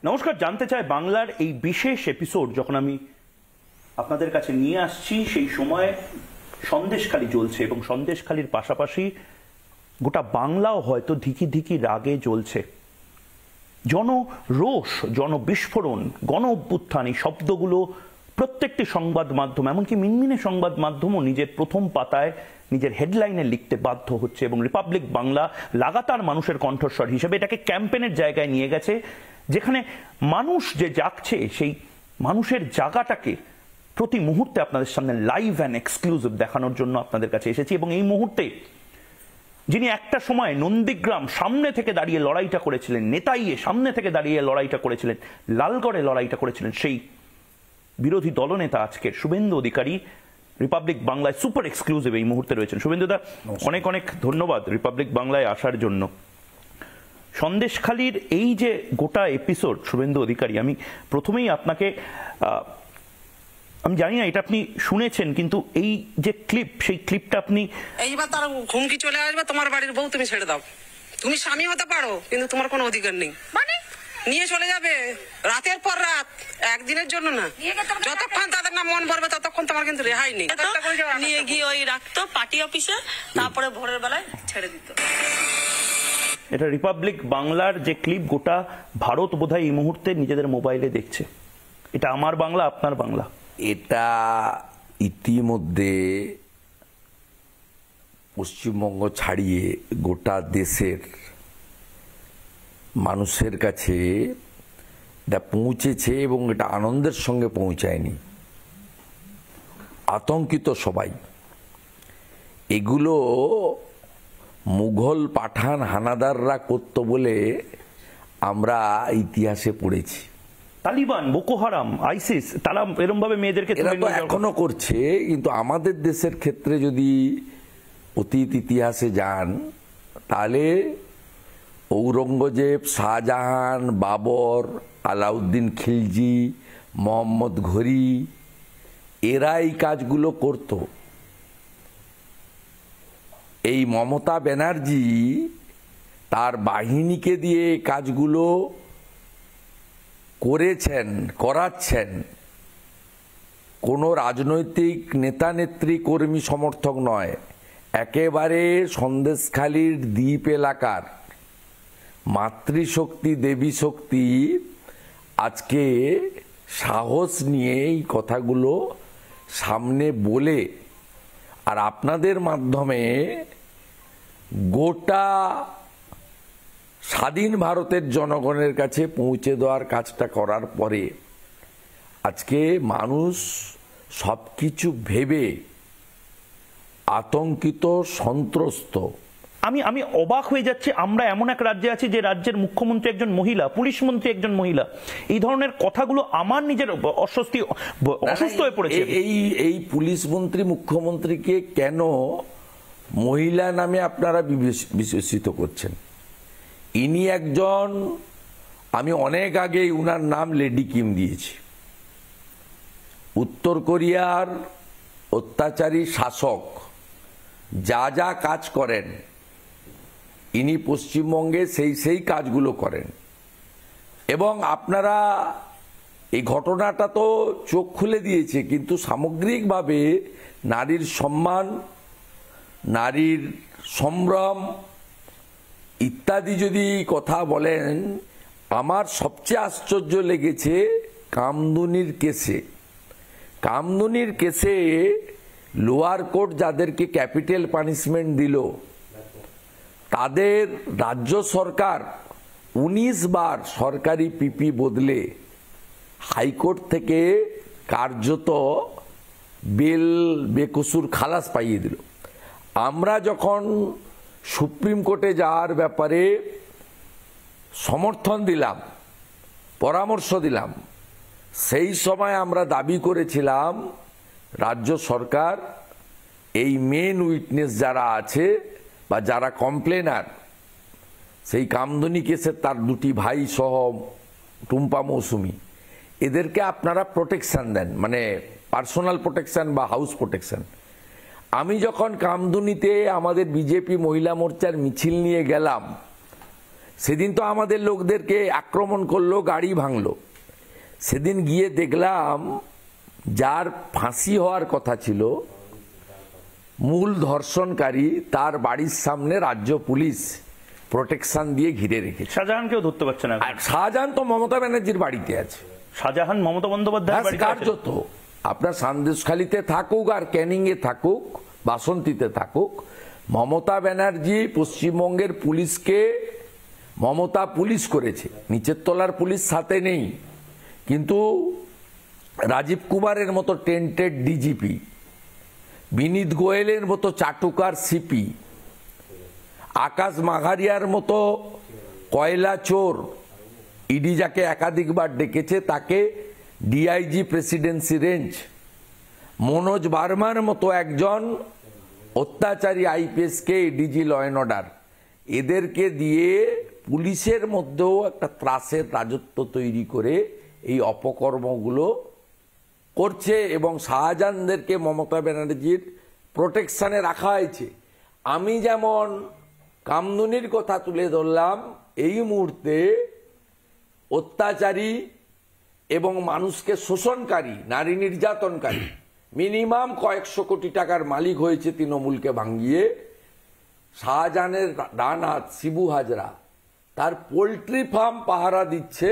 নমস্কার। জানতে চাই বাংলার এই বিশেষ এপিসোড যখন আমি আপনাদের কাছে নিয়ে আসছি, সেই সময় সন্দেশখালি জ্বলছে এবং সন্দেশখালির পাশাপাশি গোটা বাংলাও হয়তো ধিকি ধিকি রাগে জ্বলছে। জনরোষ, জনবিস্ফোরণ, গণ অভ্যুত্থান, এই শব্দগুলো প্রত্যেকটি সংবাদ মাধ্যম, এমনকি মিনমিনে সংবাদ মাধ্যমও নিজের প্রথম পাতায় নিজের হেডলাইনে লিখতে বাধ্য হচ্ছে এবং রিপাবলিক বাংলা লাগাতার মানুষের কণ্ঠস্বর হিসেবে এটাকে ক্যাম্পেনের জায়গায় নিয়ে গেছে, যেখানে মানুষ যে জাগছে সেই মানুষের জায়গাটাকে প্রতি মুহূর্তে আপনাদের সামনে লাইভ অ্যান্ড এক্সক্লুসিভ দেখানোর জন্য আপনাদের কাছে এসেছি। এবং এই মুহূর্তে যিনি একটা সময় নন্দীগ্রাম সামনে থেকে দাঁড়িয়ে লড়াইটা করেছিলেন, নেতাইয়ে সামনে থেকে দাঁড়িয়ে লড়াইটা করেছিলেন, লালগড়ে লড়াইটা করেছিলেন, সেই বিরোধী দলনেতা আজকের শুভেন্দু অধিকারী রিপাবলিক বাংলায় সুপার এক্সক্লুসিভ এই মুহূর্তে রয়েছেন। শুভেন্দুদা, অনেক অনেক ধন্যবাদ রিপাবলিক বাংলায় আসার জন্য। সন্দেশখালির এই যে গোটা এপিসোড, শুভেন্দু অধিকারী, আমি প্রথমেই আপনাকে, আমি জানি না এটা আপনি শুনেছেন, কিন্তু এই যে ক্লিপ, সেই ক্লিপটা আপনি, এইবার তার হুমকি চলে আসবে, তোমার বাড়ির বউ তুমি ছেড়ে দাও, তুমি স্বামী হতে পারো কিন্তু তোমার কোনো অধিকার নেই, মানে নিয়ে চলে যাবে রাতের পর রাত, একদিনের জন্য না, যতক্ষণ তাদের না মন ভরবে ততক্ষণ তোমার কিন্তু রেহাই নেই। নিয়ে গিয়ে ওই রাখতো পার্টি অফিসে, তারপরে ভোরের বেলায় ছেড়ে দিত। এটা রিপাবলিক বাংলার যে ক্লিপ, গোটা ভারত বোধহয় এই মুহূর্তে নিজেদের মোবাইলে দেখছে। এটা আমার বাংলা, আপনার বাংলা। এটা ইতিমধ্যে পশ্চিমবঙ্গ ছাড়িয়ে গোটা দেশের মানুষের কাছে এটা পৌঁছেছে এবং এটা আনন্দের সঙ্গে পৌঁছায়নি, আতঙ্কিত সবাই। এগুলো মুঘল পাঠান হানাদাররা করত বলে আমরা ইতিহাসে পড়েছি। তালিবান, বোকো হারাম, আইসিস, তারা এরকম ভাবে মেয়েদেরকে এখনো করছে। কিন্তু আমাদের দেশের ক্ষেত্রে যদি অতীত ইতিহাসে যান, তাহলে ঔরঙ্গজেব, শাহজাহান, বাবর, আলাউদ্দিন খিলজি, মোহাম্মদ ঘুরি, এরা এই কাজগুলো করত। এই মমতা ব্যানার্জি তার বাহিনীকে দিয়ে কাজগুলো করেছেন, করাচ্ছেন। কোনো রাজনৈতিক নেতা নেত্রী কর্মী সমর্থক নয়, একেবারে সন্দেশখালির দ্বীপ এলাকার মাতৃশক্তি, দেবী শক্তি আজকে সাহস নিয়ে এই কথাগুলো সামনে বলে, আর আপনাদের মাধ্যমে গোটা স্বাধীন ভারতের জনগণের কাছে পৌঁছে দেওয়ার কাজটা করার পরে আজকে মানুষ সব কিছু ভেবে আতঙ্কিত, সন্ত্রস্ত। আমি অবাক হয়ে যাচ্ছি। আমরা এমন এক রাজ্যে আছি যে রাজ্যের মুখ্যমন্ত্রী একজন মহিলা, পুলিশ মন্ত্রী একজন মহিলা। এই ধরনের কথাগুলো আমার নিজের অসুস্থ হয়ে পড়েছে। এই পুলিশ মন্ত্রী, মুখ্যমন্ত্রীকে কেন মহিলা নামে আপনারা বিশেষিত করছেন? ইনি একজন, আমি অনেক আগে উনার নাম লেডি কিম দিয়েছি। উত্তর কোরিয়ার অত্যাচারী শাসক যা যা কাজ করেন, ইনি পশ্চিমবঙ্গে সেই কাজগুলো করেন। এবং আপনারা এই ঘটনাটা তো চোখ খুলে দিয়েছে, কিন্তু সামগ্রিকভাবে নারীর সম্মান, নারীর সম্ভ্রম ইত্যাদি যদি কথা বলেন, আমার সবচেয়ে আশ্চর্য লেগেছে কামদুনির কেসে। কামদুনির কেসে লোয়ার কোর্ট যাদেরকে ক্যাপিটাল পানিশমেন্ট দিল, তাদের রাজ্য সরকার 19 বার সরকারি পিপি বদলে হাইকোর্ট থেকে কার্যত বেল বেকসুর খালাস পাইয়ে দিল। আমরা যখন সুপ্রিম কোর্টে যাওয়ার ব্যাপারে সমর্থন দিলাম, পরামর্শ দিলাম, সেই সময় আমরা দাবি করেছিলাম রাজ্য সরকার এই মেন উইটনেস যারা আছে বা যারা কমপ্লেনার, সেই কামদুনি কেসের তার দুটি ভাই সহ টুম্পা মৌসুমি, এদেরকে আপনারা প্রোটেকশন দেন, মানে পার্সোনাল প্রোটেকশন বা হাউস প্রোটেকশন। আমি যখন কামদুনিতে আমাদের বিজেপি মহিলা মোর্চার মিছিল নিয়ে গেলাম, সেদিন তো আমাদের লোকদেরকে আক্রমণ করলো, গাড়ি ভাঙলো। সেদিন গিয়ে দেখলাম যার ফাঁসি হওয়ার কথা ছিল, মূল ধর্ষণকারী, তার বাড়ির সামনে রাজ্য পুলিশ প্রোটেকশন দিয়ে ঘিরে রেখেছে। শাহজাহানকেও ধরতে পারছে না। আর শাহজাহান তো মমতা ব্যানার্জির বাড়িতে আছে। শাহজাহান মমতা বন্দ্যোপাধ্যায় কার্যত আপনার সন্দেশখালীতে থাকুক আর ক্যানিং এ থাকুক, বাসন্তীতে থাকুক, মমতা ব্যানার্জি পশ্চিমবঙ্গের পুলিশকে মমতা পুলিশ করেছে, নিচের তলার পুলিশ সাথে নেই। কিন্তু রাজীব কুমারের মতো টেন্টেড ডিজিপি, বিনীত গোয়েলের মতো চাটুকার সিপি, আকাশ মাঘারিয়ার মতো কয়লা চোর, ইডি যাকে একাধিকবার ডেকেছে তাকে ডিআইজি প্রেসিডেন্সি রেঞ্জ, মনোজ বার্মার মতো একজন অত্যাচারী আইপিএসকে এডিজি ল অ্যান্ড অর্ডার, এদেরকে দিয়ে পুলিশের মধ্যেও একটা ত্রাসের রাজত্ব তৈরি করে এই অপকর্মগুলো করছে। এবং শাহজাহানদেরকে মমতা ব্যানার্জির প্রোটেকশনে রাখা হয়েছে। আমি যেমন কামদুনির কথা তুলে ধরলাম, এই মুহূর্তে অত্যাচারী এবং মানুষকে শোষণকারী, নারী নির্যাতনকারী, মিনিমাম কয়েকশো কোটি টাকার মালিক হয়েছে তৃণমূলকে ভাঙিয়ে। শাহজাহানের ডান হাত শিবু হাজরা, তার পোল্ট্রি ফার্ম পাহারা দিচ্ছে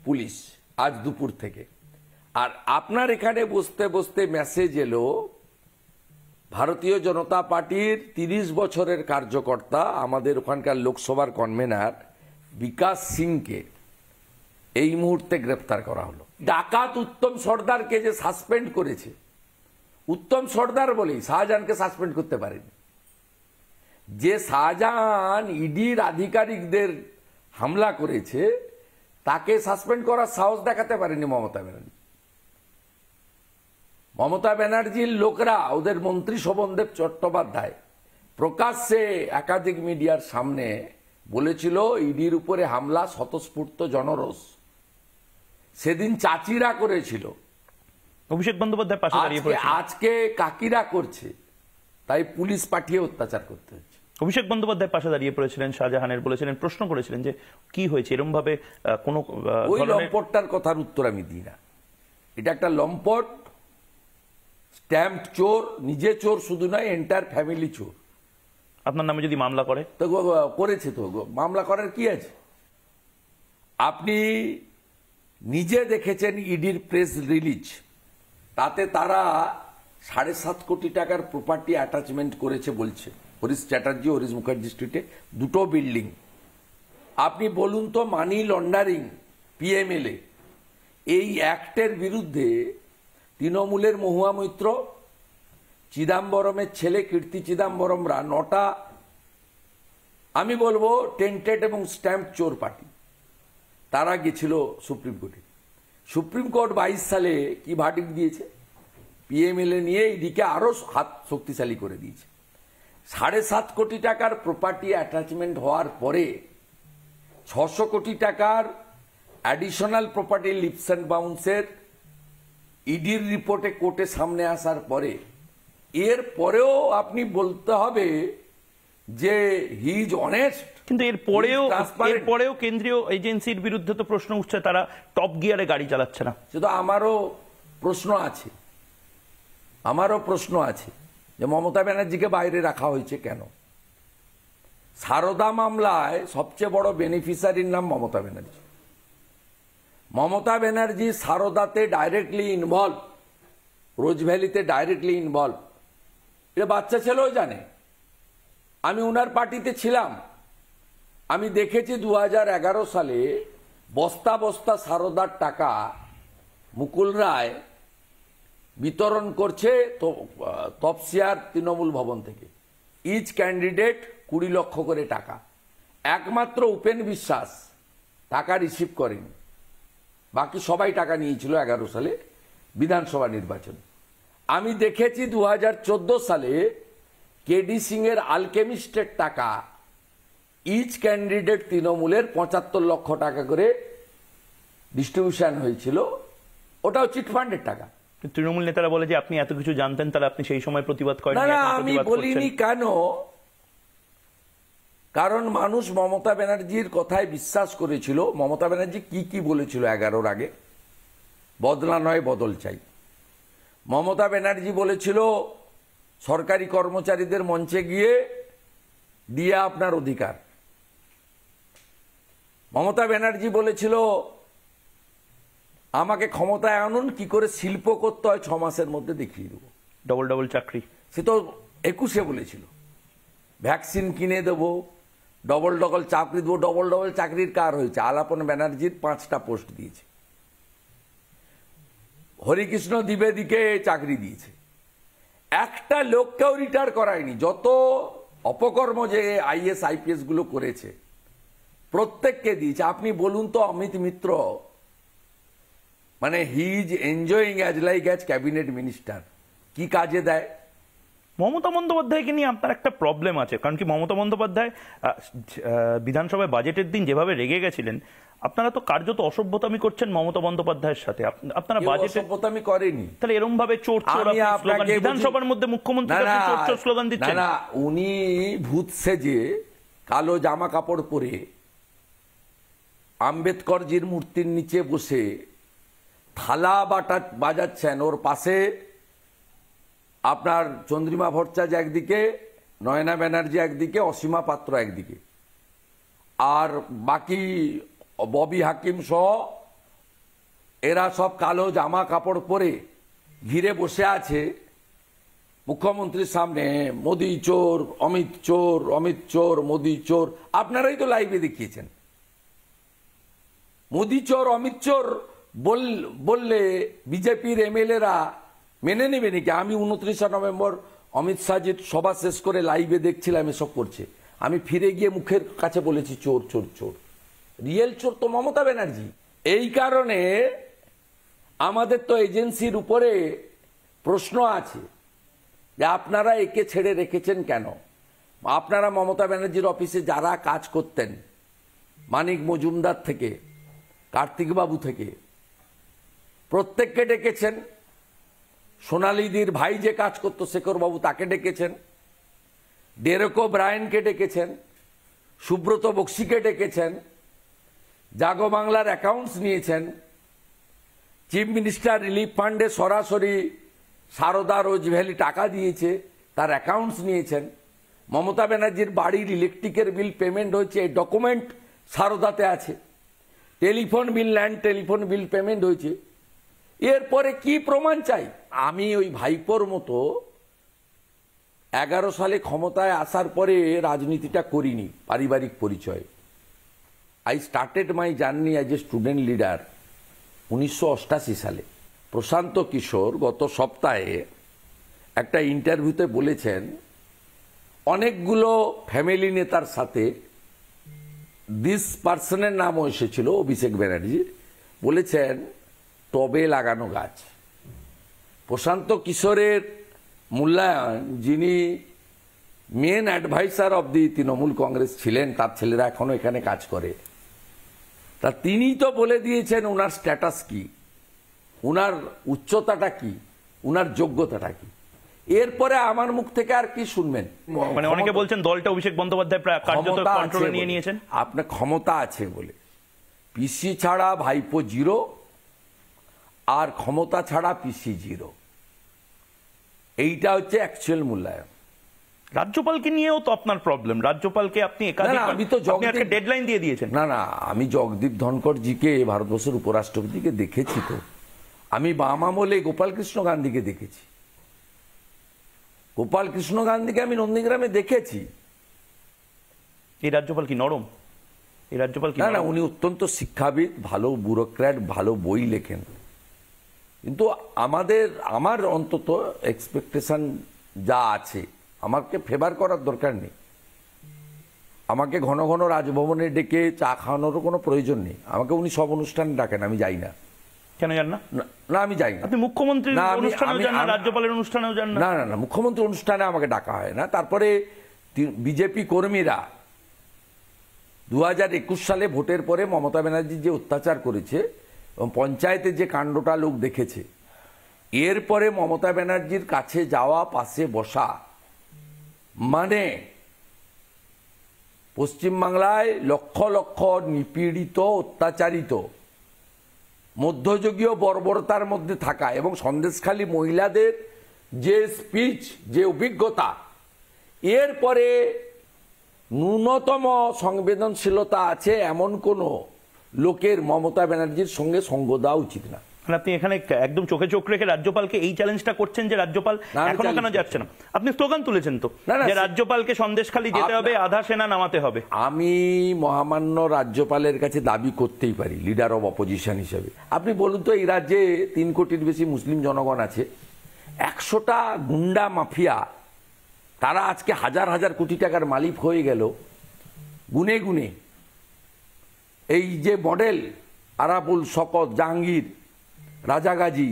পুলিশ আজ দুপুর থেকে। আর আপনার এখানে বসতে বসতে মেসেজ এলো, ভারতীয় জনতা পার্টির 30 বছরের কার্যকর্তা, আমাদের ওখানকার লোকসভার কনভেনার বিকাশ সিংকে এই মুহূর্তে গ্রেপ্তার করা হলো। ডাকাত উত্তম সর্দারকে যে সাসপেন্ড করেছে, উত্তম সর্দার বলেই শাহজাহানকে সাসপেন্ড করতে পারেনি। যে শাহজাহান ইডির আধিকারিকদের হামলা করেছে তাকে সাসপেন্ড করার সাহস দেখাতে পারেনি মমতা ব্যানার্জি। মমতা ব্যানার্জির লোকরা, ওদের মন্ত্রী শোভনদেব চট্টোপাধ্যায় প্রকাশ্যে একাধিক মিডিয়ার সামনে বলেছিল ইডির উপরে হামলা স্বতঃস্ফূর্ত জনরোষ। সেদিন চাচিরা করেছিল, অভিষেক বন্দ্যোপাধ্যায় পাশে দাঁড়িয়ে পড়েছে। আজকে কাকিরা করছে, তাই পুলিশ পাঠিয়ে অত্যাচার করতে হচ্ছে। অভিষেক বন্দ্যোপাধ্যায় পাশে দাঁড়িয়ে পড়েছিলেন শাহজাহানের, বলেছিলেন, প্রশ্ন করেছিলেন যে কি হয়েছে, এরকম ভাবে কোন ওই লম্পটটার কথার উত্তর আমি দিই না। এটা একটা লম্পট, স্ট্যাম্প চোর, নিজে চোর শুধু নয়, এন্টায়ার ফ্যামিলি চোর। আপনার নামে যদি মামলা করে, তো করেছে, তো মামলা করার কি আছে? আপনি নিজে দেখেছেন ইডির প্রেস রিলিজ, তাতে তারা 7.5 কোটি টাকার প্রপার্টি অ্যাটাচমেন্ট করেছে বলছে। হরিশ চ্যাটার্জি, হরিশ মুখার্জি স্ট্রিটে 2টো বিল্ডিং। আপনি বলুন তো, মানি লন্ডারিং, পিএমএলএ, এই অ্যাক্টের বিরুদ্ধে তৃণমূলের মহুয়া মৈত্র, চিদাম্বরমের ছেলে কীর্তি চিদাম্বরমরা 9টা, আমি বলবো টেন্টেড এবং স্ট্যাম্প চোর পার্টি, তারা গেছিল সুপ্রিম কোর্টে। সুপ্রিম কোর্ট 22 সালে কি ভার্ডিক্ট দিয়েছে? পিএমএলএ নিয়ে ইডিকে আরো হাত শক্তিশালী করে দিয়েছে। 7.5 কোটি টাকার প্রপার্টি অ্যাটাচমেন্ট হওয়ার পরে 600 কোটি টাকার অ্যাডিশনাল প্রপার্টি লিপস অ্যান্ড বাউন্সের ইডির রিপোর্টে কোর্টে সামনে আসার পরে, এর পরেও আপনি বলতে হবে যে হি ইজ অনেস্ট। কিন্তু এর পরেও কেন্দ্রীয় এজেন্সির বিরুদ্ধে তো প্রশ্ন উঠছে, তারা টপ গিয়ারে গাড়ি চালাচ্ছে না। শুধু আমারও প্রশ্ন আছে যে মমতা ব্যানার্জিকে বাইরে রাখা হয়েছে কেন? সারদা মামলায় সবচেয়ে বড় বেনিফিশিয়ারির নাম মমতা ব্যানার্জি। মমতা ব্যানার্জি সারদাতে ডাইরেক্টলি ইনভলভ, রোজভ্যালিতে ডাইরেক্টলি ইনভলভ। এটা বাচ্চা ছেলেও জানে। আমি ওনার পার্টিতে ছিলাম, আমি দেখেছি 2011 সালে বস্তা বস্তা সারদার টাকা মুকুল রায় বিতরণ করছে তপসিয়ার তৃণমূল ভবন থেকে। ইচ ক্যান্ডিডেট 20 লক্ষ করে টাকা। একমাত্র উপেন বিশ্বাস টাকা রিসিভ করেনি, বাকি সবাই টাকা নিয়েছিল 11 সালে বিধানসভা নির্বাচন। আমি দেখেছি 2014 সালে কেডি সিং এর আলকেমিস্টের টাকা, ইচ ক্যান্ডিডেট তৃণমূলের 75 লক্ষ টাকা করে ডিস্ট্রিবিউশন হয়েছিল, ওটাও চিটফান্ডের টাকা। তৃণমূল নেতারা বলে যে আপনি এত কিছু জানতেন, তাহলে আপনি সেই সময় প্রতিবাদ করেন। না, আমি বলিনি কেন? কারণ মানুষ মমতা ব্যানার্জির কথায় বিশ্বাস করেছিল। মমতা ব্যানার্জি কি কি বলেছিল 11-র আগে? বদলা নয় বদল চাই। মমতা ব্যানার্জি বলেছিল সরকারি কর্মচারীদের মঞ্চে গিয়ে দিয়ে আপনার অধিকার। মমতা ব্যানার্জি বলেছিল আমাকে ক্ষমতায় আনুন, কি করে শিল্প করতে হয় 6 মাসের মধ্যে দেখিয়ে দেবো। ডবল ডবল চাকরি সে তো 21-এ বলেছিল। ভ্যাকসিন কিনে দেবো, ডবল ডবল চাকরি দেবো। ডবল ডবল চাকরির কার হয়েছে? আলাপন ব্যানার্জির 5টা পোস্ট দিয়েছে, হরিকৃষ্ণ দ্বিবেদীকে চাকরি দিয়েছে, একটা লোককেও রিটায়ার করায়নি। যত অপকর্ম যে আইএস আইপিএস গুলো করেছে প্রত্যেককে দিয়েছে। আপনি বলুন তো, অমিত মিত্র মানে he is enjoying as like as cabinet minister, কি কাজে দেয়? মমতা বন্দ্যোপাধ্যায়কে নিয়ে আপনার একটা প্রবলেম আছে, কারণ কি মমতা বন্দ্যোপাধ্যায় বিধানসভায় বাজেটের দিন যেভাবে রেগে গেছিলেন, আপনারা তো কার্যত অসভ্যতামি করছেন মমতা বন্দ্যোপাধ্যায়ের সাথে। আপনারা বাজেটে অসভ্যতামি করেনি, তাহলে এরকম ভাবে চোর চোর স্লোগান বিধানসভার মধ্যে মুখ্যমন্ত্রী চোর চোর স্লোগান দিচ্ছেন? না, উনি ভূত সেজে কালো জামা কাপড় পরে আম্বেদকরজির মূর্তির নিচে বসে থালা বাটা বাজাচ্ছেন। ওর পাশে আপনার চন্দ্রিমা ভট্টাচার্য একদিকে, নয়না ব্যানার্জি একদিকে, অসীমা পাত্র একদিকে, আর বাকি ববি হাকিম সহ এরা সব কালো জামা কাপড় পরে ঘিরে বসে আছে মুখ্যমন্ত্রীর সামনে। মোদি চোর, অমিত চোর, অমিত চোর, মোদি চোর। আপনারাই তো লাইভে দেখিয়েছেন। মোদি চোর, অমিত চোর বললে বিজেপির এমএলএরা মেনে নেবে নাকি? আমি 29 নভেম্বর অমিত শাহজির সভা শেষ করে লাইভে দেখছিলাম এসব করছে। আমি ফিরে গিয়ে মুখের কাছে বলেছি চোর চোর চোর। রিয়েল চোর তো মমতা ব্যানার্জি। এই কারণে আমাদের তো এজেন্সির উপরে প্রশ্ন আছে যে আপনারা একে ছেড়ে রেখেছেন কেন? আপনারা মমতা ব্যানার্জির অফিসে যারা কাজ করতেন, মানিক মজুমদার থেকে কার্তিক বাবু থেকে প্রত্যেককে ডেকেছেন। সোনালিদির ভাই যে কাজ করতো শেখর বাবু, তাকে ডেকেছেন। ডেরেকো ব্রায়েনকে ডেকেছেন, সুব্রত বক্সিকে ডেকেছেন, জাগো বাংলার অ্যাকাউন্টস নিয়েছেন, চিফ মিনিস্টার রিলিফ ফান্ডে সরাসরি সারদা রোজ ভ্যালি টাকা দিয়েছে, তার অ্যাকাউন্টস নিয়েছেন। মমতা ব্যানার্জির বাড়ির ইলেকট্রিকের বিল পেমেন্ট হয়েছে, এই ডকুমেন্ট সারদাতে আছে। Telephone bill, land telephone bill payment হয়েছে। এরপরে কি প্রমাণ চাই? আমি ওই ভাইপোর মতো 11 সালে ক্ষমতায় আসার পরে রাজনীতিটা করিনি, পারিবারিক পরিচয়। I started my journey as a student leader 1988 সালে। প্রশান্ত কিশোর গত সপ্তাহে একটা ইন্টারভিউতে বলেছেন অনেকগুলো ফ্যামিলি নেতার সাথে দিস পার্সনের নামও এসেছিল, অভিষেক ব্যানার্জি, বলেছেন টবে লাগানো গাছ। প্রশান্ত কিশোরের মূল্যায়ন, যিনি main adviser of the Trinamool Congress ছিলেন, তার ছেলেরা এখনো এখানে কাজ করে, তা তিনি তো বলে দিয়েছেন ওনার স্ট্যাটাস কি, উনার উচ্চতাটা কি, উনার যোগ্যতাটা কি। এরপরে আমার মুখ থেকে আর কি শুনবেন? মানে অনেকে বলছেন দলটা অভিষেক বন্দ্যোপাধ্যায় প্রায় কার্যত কন্ট্রোলে নিয়ে নিয়েছেন। আপনার ক্ষমতা আছে বলে। পিসি ছাড়া ভাইপো জিরো, আর ক্ষমতা ছাড়া পিসি জিরো। এইটা হচ্ছে অ্যাকচুয়াল মূল্যায়ন। রাজ্যপালকে নিয়েও তো আপনার প্রবলেম। রাজ্যপালকে আপনি আমি তো একটা ডেডলাইন দিয়ে দিয়েছেন। না, আমি জগদীপ ধনকড়জিকে, ভারতবর্ষের উপরাষ্ট্রপতিকে দেখেছি তো। আমি বাম আমলে গোপালকৃষ্ণ গান্ধীকে দেখেছি। গোপালকৃষ্ণ গান্ধীকে আমি নন্দীগ্রামে দেখেছি। এই রাজ্যপাল কি নরম? এই রাজ্যপাল কি? না, উনি অত্যন্ত শিক্ষাবিদ, ভালো ব্যুরোক্র্যাট, ভালো বই লেখেন। কিন্তু আমার অন্তত এক্সপেকটেশন যা আছে, আমাকে ফেভার করার দরকার নেই। আমাকে ঘন ঘন রাজভবনে ডেকে চা খাওয়ানোরও কোনো প্রয়োজন নেই। আমাকে উনি সব অনুষ্ঠানে ডাকেন, আমি যাই না। কেন যান না? না, আমি যাই না। আপনি মুখ্যমন্ত্রীর অনুষ্ঠানেও যান না, রাজ্যপালের অনুষ্ঠানেও যান না? না, মুখ্যমন্ত্রী অনুষ্ঠানে আমাকে ডাকা হয় না। তারপরে বিজেপি কর্মীরা 2021 সালে ভোটের পরে মমতা ব্যানার্জি যে অত্যাচার করেছে এবং পঞ্চায়েতে যে কাণ্ডটা লোক দেখেছে, এরপরে মমতা ব্যানার্জির কাছে যাওয়া, পাশে বসা, মানে পশ্চিমবাংলায় লক্ষ লক্ষ নিপীড়িত, অত্যাচারিত, মধ্যযুগীয় বর্বরতার মধ্যে থাকা এবং সন্দেশখালী মহিলাদের যে স্পিচ, যে অভিজ্ঞতা, এরপরে ন্যূনতম সংবেদনশীলতা আছে এমন কোনো লোকের মমতা ব্যানার্জির সঙ্গে সঙ্গ দেওয়া উচিত না। আপনি এখানে একদম চোখে চোখ রেখে রাজ্যপালকে এই চ্যালেঞ্জটা করছেন যে রাজ্যপাল এখনো কেন যাচ্ছে না? আপনি স্লোগান তুলেছেন তো যে রাজ্যপালকে সন্দেশখালী যেতে হবে, আধা সেনা নামাতে হবে। আমি মহামান্য রাজ্যপালের কাছে দাবি করতেই পারি লিডার অব অপোজিশন হিসেবে। আপনি বলুন তো, এই রাজ্যে 3 কোটির বেশি মুসলিম জনগণ আছে, 100টা গুন্ডা মাফিয়া, তারা আজকে হাজার হাজার কোটি টাকার মালিক হয়ে গেল গুনে গুনে। এই যে মডেল আরাবুল, শকত, জাহাঙ্গীর, রাজা গাজী,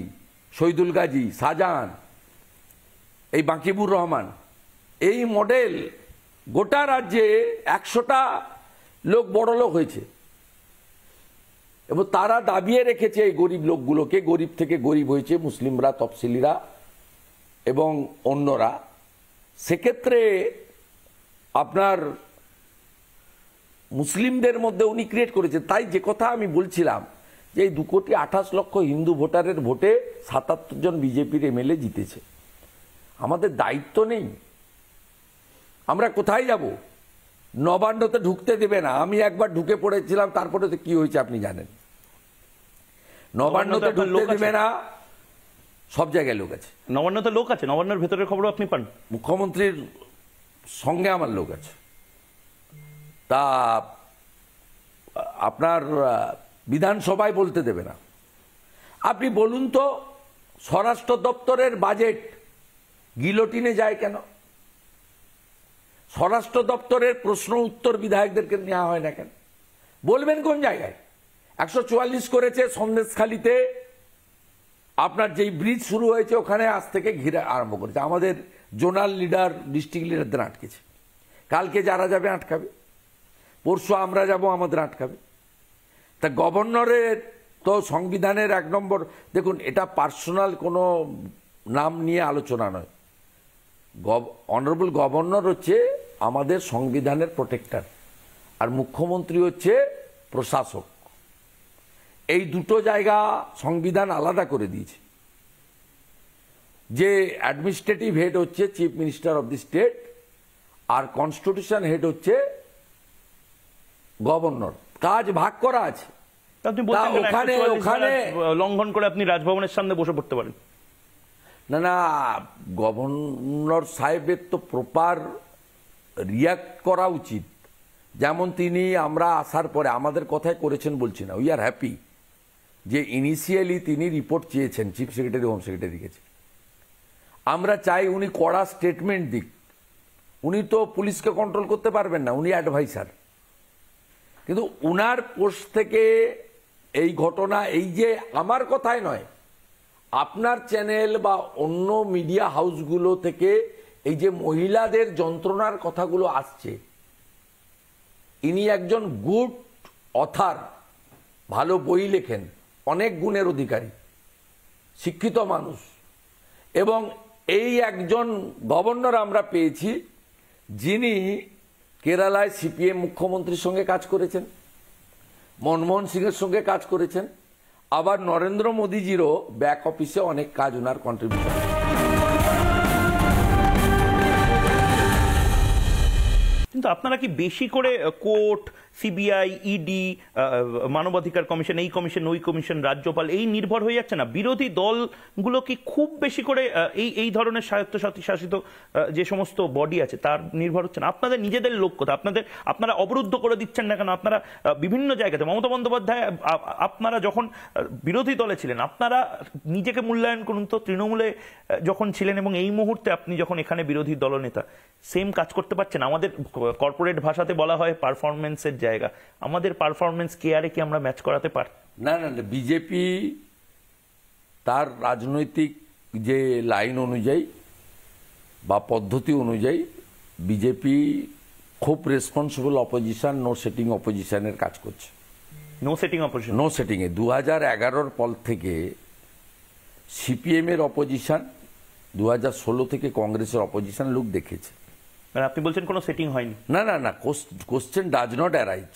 শহীদুল গাজী, শাহজাহান, এই বাকিবুর রহমান, এই মডেল গোটা রাজ্যে 100টা লোক বড় লোক হয়েছে এবং তারা দাবিয়ে রেখেছে এই গরিব লোকগুলোকে। গরিব থেকে গরিব হয়েছে মুসলিমরা, তফসিলিরা এবং অন্যরা। সেক্ষেত্রে আপনার মুসলিমদের মধ্যে উনি ক্রিয়েট করেছে। তাই যে কথা আমি বলছিলাম যে এই 2,28,00,000 হিন্দু ভোটারের ভোটে 77 জন বিজেপির এমএলএ জিতেছে। আমাদের দায়িত্ব নেই? আমরা কোথায় যাব? নবান্নতে ঢুকতে দেবে না। আমি একবার ঢুকে পড়েছিলাম, তারপরে তো কি হয়েছে আপনি জানেন। নবান্নতে ঢুকতে দেবে না, সব জায়গায় লোক আছে। নবান্নতে লোক আছে, নবান্নের ভেতরের খবর আপনি পান? মুখ্যমন্ত্রীর সঙ্গে আমার লোক আছে। তা আপনার বিধানসভায় বলতে দেবে না। আপনি বলুন তো, স্বরাষ্ট্র দপ্তরের বাজেট গিলোটিনে যায় কেন? স্বরাষ্ট্র দপ্তরের প্রশ্ন উত্তর বিধায়কদেরকে নেওয়া হয় না কেন? বলবেন কোন জায়গায়? 144 করেছে সন্দেশখালীতে, আপনার যেই ব্রিজ শুরু হয়েছে ওখানে আজ থেকে ঘিরে আরম্ভ করেছে। আমাদের জোনাল লিডার, ডিস্ট্রিক্ট লিডারদের আটকেছে। কালকে যারা যাবে আটকাবে, পরশু আমরা যাব, আমাদের আটকাবে। তা গভর্নরের তো সংবিধানের 1 নম্বর, দেখুন এটা পার্সোনাল কোনো নাম নিয়ে আলোচনা নয়। অনারেবল গভর্নর হচ্ছে আমাদের সংবিধানের প্রোটেক্টর, আর মুখ্যমন্ত্রী হচ্ছে প্রশাসক। এই দুটো জায়গা সংবিধান আলাদা করে দিয়েছে। যে অ্যাডমিনিস্ট্রেটিভ হেড হচ্ছে chief minister of the state, আর কনস্টিটিউশন হেড হচ্ছে গভর্নর। কাজ ভাগ করা আছে। আপনি বলছেন ওখানে ওখানে লঙ্ঘন করে আপনি রাজভবনের সামনে বসে পড়তে পারেন? না না, গভর্নর সাহেবের তো প্রপার রিয়াক্ট করা উচিত। যেমন তিনি আমরা আসার পরে আমাদের কথাই করেছেন বলছি না, উই আর হ্যাপি যে ইনিশিয়ালি তিনি রিপোর্ট চেয়েছেন, চিফ সেক্রেটারি, হোম সেক্রেটারি গেছে। আমরা চাই উনি কড়া স্টেটমেন্ট দিক। উনি তো পুলিশকে কন্ট্রোল করতে পারবেন না, উনি অ্যাডভাইসার। কিন্তু উনার পোস্ট থেকে এই ঘটনা, এই যে আমার কথাই নয়, আপনার চ্যানেল বা অন্য মিডিয়া হাউসগুলো থেকে এই যে মহিলাদের যন্ত্রণার কথাগুলো আসছে, ইনি একজন গুড অথার, ভালো বই লেখেন, অনেক গুণের অধিকারী, শিক্ষিত মানুষ, এবং এই একজন গভর্নর আমরা পেয়েছি যিনি কেরালায় সিপিএম মুখ্যমন্ত্রীর সঙ্গে কাজ করেছেন, মনমোহন সিংয়ের সঙ্গে কাজ করেছেন, আবার নরেন্দ্র মোদীজিরও ব্যাক অফিসে অনেক কাজ ওনার কন্ট্রিবিউশন। কিন্তু আপনারা কি বেশি করে কোর্ট, সিবিআই, ইডি, মানবাধিকার কমিশন, এই কমিশন, ওই কমিশন, রাজ্যপাল, এই নির্ভর হয়ে যাচ্ছে না? বিরোধী দলগুলো কি খুব বেশি করে এই ধরনের স্বায়ত্তশাসিত শাসিত যে সমস্ত বডি আছে তার নির্ভর হচ্ছে না? আপনাদের নিজেদের লক্ষ্যতা আপনারা অবরুদ্ধ করে দিচ্ছেন না কেন? আপনারা বিভিন্ন জায়গাতে, মমতা বন্দ্যোপাধ্যায় আপনারা যখন বিরোধী দলে ছিলেন আপনারা নিজেকে মূল্যায়ন করুন তো, তৃণমূলে যখন ছিলেন এবং এই মুহূর্তে আপনি যখন এখানে বিরোধী দলনেতা, সেম কাজ করতে পারছেন? আমাদের কর্পোরেট ভাষাতে বলা হয় পারফরমেন্সের জায়গা। আমাদের পারফরমেন্স কেয়ারে কি আমরা ম্যাচ করাতে পারি? না না না, বিজেপি তার রাজনৈতিক যে লাইন অনুযায়ী বা পদ্ধতি অনুযায়ী বিজেপি খুব রেসপন্সিবল অপোজিশন, নো সেটিং অপোজিশনের কাজ করছে। No setting opposition? নো সেটিংয়ে 2011-র পর থেকে সিপিএম এর অপোজিশন, 2016 থেকে কংগ্রেসের অপোজিশন লোক দেখেছে। মানে আপনি বলছেন কোনো সেটিং হয়নি? না না না, কোশ্চেন ডাজ নট অ্যারাইজ।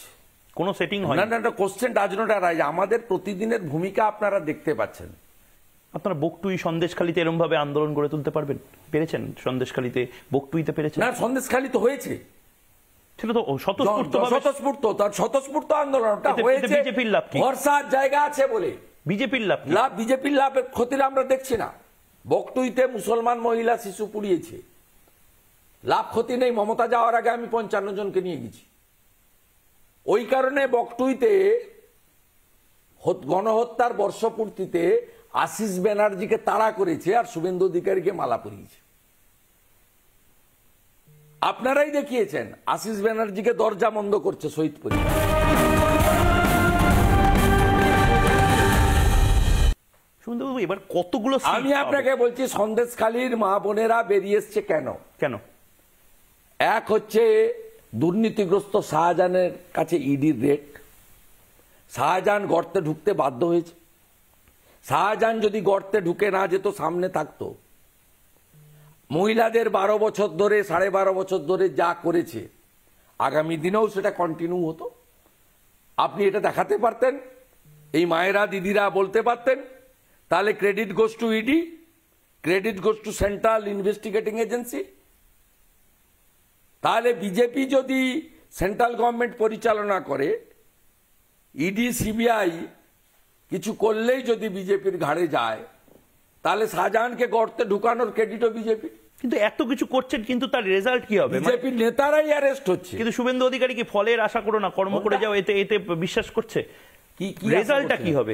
কোনো সেটিং হয় না না না, কোশ্চেন ডাজ নট অ্যারাইজ। আমাদের প্রতিদিনের ভূমিকা আপনারা দেখতে পাচ্ছেন। আপনারা বকটুই সন্দেশখালীতে এরকম ভাবে আন্দোলন গড়ে তুলতে পেরেছেন? সন্দেশখালীতে বকটুইতে পেরেছেন? না, সন্দেশখালী তো হয়েছে, ছিল তো স্বতঃস্ফূর্ত আন্দোলনটা হয়েছে। বিজেপির লাভ কি? ভরসার জায়গা আছে বলে। বিজেপির লাভ? বিজেপির লাভের ক্ষতিটা আমরা দেখছি না। বকটুইতে মুসলমান মহিলা শিশু পুড়িয়েছে, লাভ ক্ষতি নেই। মমতা যাওয়ার আগে আমি 55 জনকে নিয়ে গেছি। ওই কারণে বকটুইতে গণহত্যার বর্ষপূর্তিতে আশিস ব্যানার্জিকে তাড়া করেছে আর শুভেন্দু অধিকারীকে মালা পরিয়েছে। আপনারাই দেখিয়েছেন আশিস ব্যানার্জিকে দরজা বন্ধ করছে শহীদ পরিবার। শুভেন্দুবাবু, এবার কতগুলো আমি আপনাকে বলছি, সন্দেশখালীর মা বোনেরা বেরিয়ে এসছে কেন? এক হচ্ছে দুর্নীতিগ্রস্ত শাহজাহানের কাছে ইডির রেট। শাহজাহান গর্তে ঢুকতে বাধ্য হয়েছে। শাহজাহান যদি গর্তে ঢুকে না যেত, সামনে থাকতো। মহিলাদের 12 বছর ধরে, 12.5 বছর ধরে যা করেছে, আগামী দিনেও সেটা কন্টিনিউ হতো। আপনি এটা দেখাতে পারতেন, এই মায়েরা দিদিরা বলতে পারতেন, তাহলে credit goes to ED, credit goes to central investigating agency. তাহলে বিজেপি যদি সেন্ট্রাল গভর্নমেন্ট পরিচালনা করে, ইডি সিবিআই কিছু করলেই যদি বিজেপির ঘাড়ে যায়, তাহলে শাহজাহানকে গর্তে ঢুকানোর ক্রেডিটও বিজেপি। কিন্তু এত কিছু করছেন, কিন্তু তার রেজাল্ট কি হবে? বিজেপির নেতারাই অ্যারেস্ট হচ্ছে। কিন্তু শুভেন্দু অধিকারী কি ফলের আশা করো না, কর্ম করে যাও, এতে এতে বিশ্বাস করছে? রেজাল্টটা কি হবে?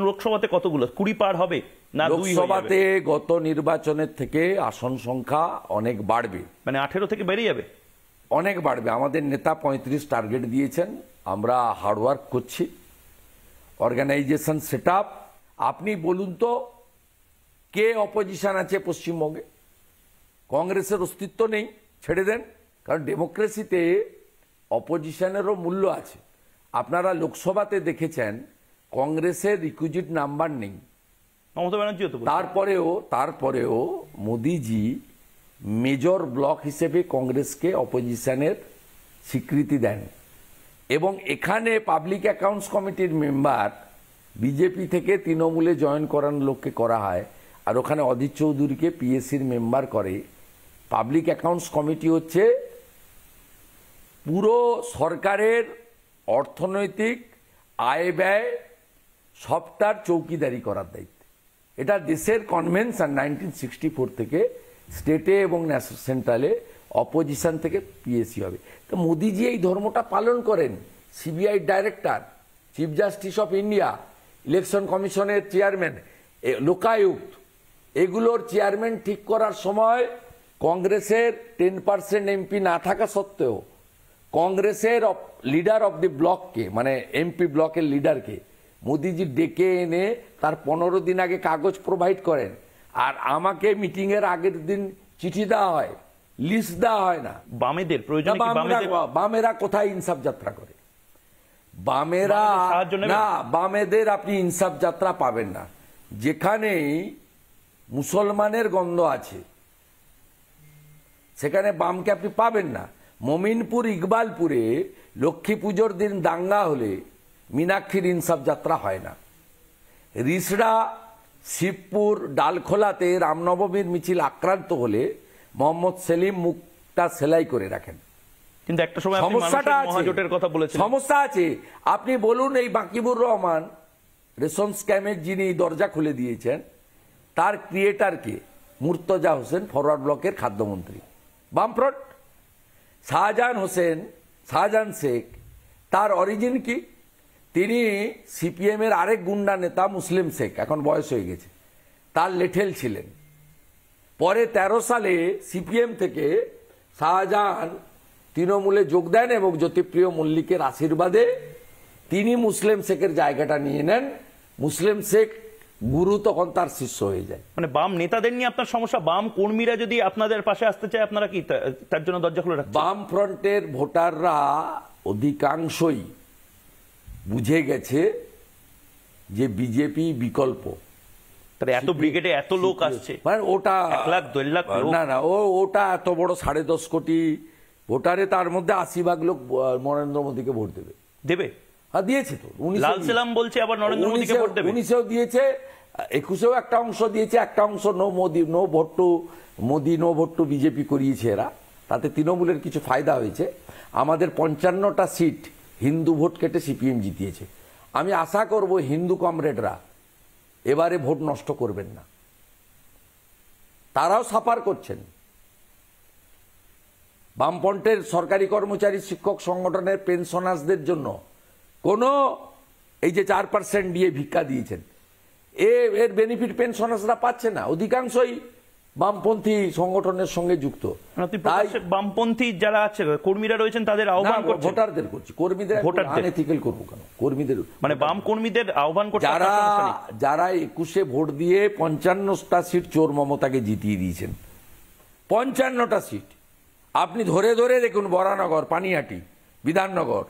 লোকসভাতে কতগুলো? 20 পার হবে না? লোকসভাতে গত নির্বাচনের থেকে আসন সংখ্যা অনেক বাড়বে, মানে 18 থেকে বেড়ে যাবে, অনেক বাড়বে। আমাদের নেতা 35 টার্গেট দিয়েছেন। আমরা হার্ডওয়ার্ক করছি, অর্গানাইজেশন সেট আপ। আপনি বলুন তো, কে অপোজিশন আছে পশ্চিমবঙ্গে? কংগ্রেসের অস্তিত্ব নেই, ছেড়ে দেন। কারণ ডেমোক্রেসিতে অপোজিশনেরও মূল্য আছে। আপনারা লোকসভাতে দেখেছেন কংগ্রেসের রিকুইজিট নাম্বার নেই। মমতা ব্যানার্জিও তো। তারপরেও মোদিজি মেজর ব্লক হিসেবে কংগ্রেসকে অপোজিশনের স্বীকৃতি দেন। এবং এখানে পাবলিক অ্যাকাউন্টস কমিটির মেম্বার বিজেপি থেকে তৃণমূলে জয়েন করানোর লোককে করা হয়, আর ওখানে অধীর চৌধুরীকে পিএসসির মেম্বার করে। পাবলিক অ্যাকাউন্টস কমিটি হচ্ছে পুরো সরকারের অর্থনৈতিক আয় ব্যয় সবটার চৌকিদারি করার দায়িত্ব। এটা দেশের কনভেনশন 1964 থেকে স্টেটে এবং সেন্ট্রালে অপোজিশন থেকে পিএসসি হবে। তো মোদিজি এই ধর্মটা পালন করেন। CBI director, chief justice of India, election কমিশনের চেয়ারম্যান, লোকায়ুক্ত, এগুলোর চেয়ারম্যান ঠিক করার সময় কংগ্রেসের 10% এমপি না থাকা সত্ত্বেও কংগ্রেসের লিডার অফ দি ব্লককে, মানে এমপি ব্লকের লিডারকে মোদিজি ডেকে এনে তার 15 দিন আগে কাগজ প্রোভাইড করেন। আর আমাকে মিটিং এর আগের দিন চিঠি দেওয়া হয়, লিস্ট দেওয়া হয় না। বামেদের প্রয়োজন? বামেরা কোথায় ইনসাফ যাত্রা করে? বামেরা না, বামেদের আপনি ইনসাফ যাত্রা পাবেন না। যেখানেই মুসলমানের গন্ধ আছে সেখানে বামকে আপনি পাবেন না। মমিনপুর, ইকবালপুরে লক্ষ্মী পুজোর দিন দাঙ্গা হলে মীনাক্ষীর ইনসাফ যাত্রা হয় না। রিসড়া, শিবপুর, ডালখোলাতে রামনবমীর মিছিল আক্রান্ত হলে মোহাম্মদ সেলিম মুখটা সেলাই করে রাখেন। কিন্তু একটা সময় সমস্যাটা মহাজোটের কথা বলেছেন, সমস্যা আছে। আপনি বলুন, এই বাকিবুর রহমান রেশন স্ক্যামের যিনি দরজা খুলে দিয়েছেন, তার ক্রিয়েটারকে মুর্তজা হোসেন, ফরওয়ার্ড ব্লকের খাদ্যমন্ত্রী, বামফ্রন্ট। শাহজাহান শেখ, তার অরিজিন কি? তিনি সিপিএম এর আরেক গুন্ডা নেতা মুসলিম শেখ, এখন বয়স হয়ে গেছে, তার লেঠেল ছিলেন। পরে 13 সালে সিপিএম থেকে শাহজাহান তৃণমূলে যোগ দেন এবং জ্যোতিপ্রিয় মল্লিকের আশীর্বাদে তিনি মুসলিম শেখের জায়গাটা নিয়ে নেন। মুসলিম শেখ গুরু তখন তার শিষ্য হয়ে যায়। মানে বাম নেতাদের নিয়ে আপনার সমস্যা? বাম কর্মীরা যদি আপনাদের পাশে আসতে চায়, আপনারা কি তার জন্য দরজা খুলে রাখছেন? বাম ফ্রন্টের ভোটাররা অধিকাংশই বুঝে গেছে যে বিজেপি বিকল্প। তাহলে এত ব্রিগেডে এত লোক আসছে, মানে ওটা 1 লাখ 1.5 লাখ লোক। না ওটা এত বড় 10.5 কোটি ভোটারে, তার মধ্যে 80% লোক নরেন্দ্র মোদীকে ভোট দেবে। আর দিয়েছে তো, লাল সালাম বলছে আবার নরেন্দ্র মোদীকে ভোট দেবে। 19-এও দিয়েছে, 21-এও একটা অংশ দিয়েছে, একটা অংশ no Modi, no vote to Modi, no vote to BJP করিয়েছে এরা। তাতে তৃণমূলের কিছু ফায়দা হয়েছে। আমাদের 55টা সিট হিন্দু ভোট কেটে সিপিএম জিতিয়েছে। আমি আশা করব হিন্দু কমরেডরা এবারে ভোট নষ্ট করবেন না, তারাও সাফার করছেন। বামপন্থের সরকারি কর্মচারী শিক্ষক সংগঠনের পেনশনার্সদের জন্য কোনো এই যে 4% দিয়ে ভিক্ষা দিয়েছেন, এর বেনিফিট পেনশনার্সরা পাচ্ছে না, অধিকাংশই বামপন্থী সংগঠনের সঙ্গে যুক্ত। তাই বামপন্থী যারা আছে কর্মীরা রয়েছেন তাদের আহ্বান করছেন, ভোটারদের করছি, কর্মীদের আনএথিক্যাল করবো কেন? কর্মীদের মানে বাম কর্মীদের আহ্বান করছে, যারা 21-এ ভোট দিয়ে 55টা সিট চোর মমতাকে জিতিয়ে দিয়েছেন। 55টা সিট আপনি ধরে ধরে দেখুন, বরানগর, পানিহাটি, বিধাননগর,